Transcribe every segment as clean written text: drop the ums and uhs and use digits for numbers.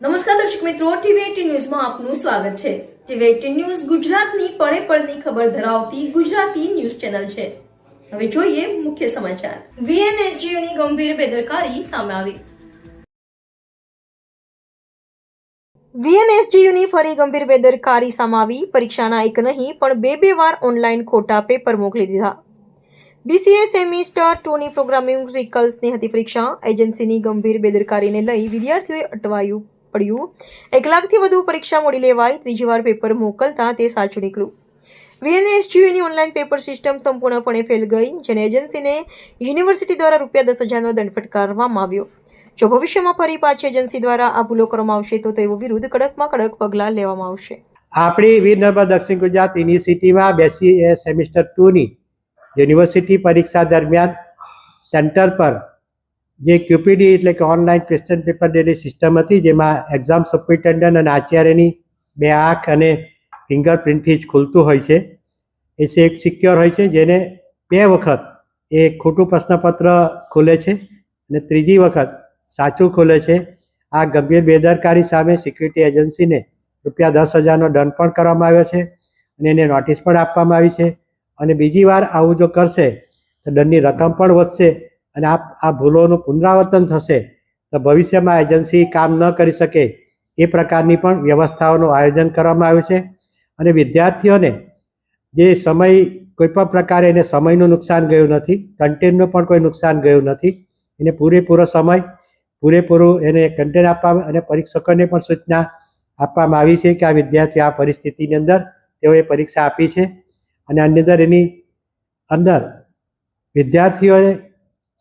નમસ્કાર દર્શક મિત્રો, ટીવી18 ન્યૂઝમાં આપનું સ્વાગત છે। ટીવી18 ન્યૂઝ ગુજરાતની પળે પળની ખબર ધરાવતી ગુજરાતી ન્યૂઝ ચેનલ છે। હવે જોઈએ મુખ્ય સમાચાર। વીએનએસજીયુની ગંભીર બેદરકારી સામે આવી। વીએનએસજીયુની ફરી ગંભીર બેદરકારી સામે આવી। પરીક્ષાના એક નહીં પણ બે વાર ઓનલાઈન ખોટા પેપર મોકલી દીધા। બીસીએ સેમિસ્ટર 2ની પ્રોગ્રામિંગ રિકલ્સની હતી પરીક્ષા। એજન્સીની ગંભીર બેદરકારીને લઈ વિદ્યાર્થીઓએ અટવાયું પડ્યું। 1 લાખથી વધુ પરીક્ષા મોડી લેવાઈ। ત્રીજી વાર પેપર મોકલતા તે સાચું નીકળ્યું। વીએનએસજીયુની ઓનલાઈન પેપર સિસ્ટમ સંપૂર્ણપણે ફેલ ગઈ, જેને એજન્સીને યુનિવર્સિટી દ્વારા ₹10,000નો દંડ ફટકારવામાં આવ્યો। જો ભવિષ્યમાં ફરી પાછી એજન્સી દ્વારા આ ભૂલો કરવામાં આવશે તો તેઓ વિરુદ્ધ કડકમાં કડક પગલાં લેવામાં આવશે। આપણી વીર નર્મદ દક્ષિણ ગુજરાત યુનિવર્સિટીમાં બીસીએ સેમિસ્ટર 2ની યુનિવર્સિટી પરીક્ષા દરમિયાન સેન્ટર પર જે ક્યુપીડી એટલે કે online question paper daily system હતી, જેમાં એક્ઝામ સુપરિન્ટેન્ડન્ટ અને આચાર્યની 2 આંખ અને ફિંગરપ્રિન્ટથી જ ખુલતું હોય છે। એ એક સિક્યોર હોય છે, જેને 2 વખત એ ખોટું પ્રશ્નપત્ર ખુલે છે અને ત્રીજી વખત સાચું ખુલે છે। આ ગંભીર બેદરકારી સામે સિક્યુરિટી એજન્સીને ₹10,000નો દંડ પણ કરવામાં આવ્યો છે અને એને નોટિસ પણ આપવામાં આવી છે। અને બીજી વાર આવું જો કરશે તો દંડની રકમ પણ વધશે અને આ ભૂલોનું પુનરાવર્તન થશે તો ભવિષ્યમાં એજન્સી કામ ન કરી શકે એ પ્રકારની પણ વ્યવસ્થાઓનું આયોજન કરવામાં આવ્યું છે। અને વિદ્યાર્થીઓને જે સમય કોઈપણ પ્રકારે એને સમયનું નુકસાન ગયું નથી, કન્ટેન્ટનું પણ કોઈ નુકસાન ગયું નથી। એને પૂરેપૂરો સમય પૂરેપૂરું એને કન્ટેન્ટ આપવામાં અને પરીક્ષકોને પણ સૂચના આપવામાં આવી છે કે આ વિદ્યાર્થી આ પરિસ્થિતિની અંદર તેઓએ પરીક્ષા આપી છે અને એની અંદર વિદ્યાર્થીઓને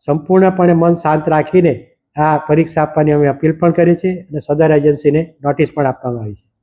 સંપૂર્ણપણે મન શાંત રાખીને આ પરીક્ષા આપવાની અમે અપીલ પણ કરી છે અને સદર એજન્સીને નોટિસ પણ આપવામાં આવી છે।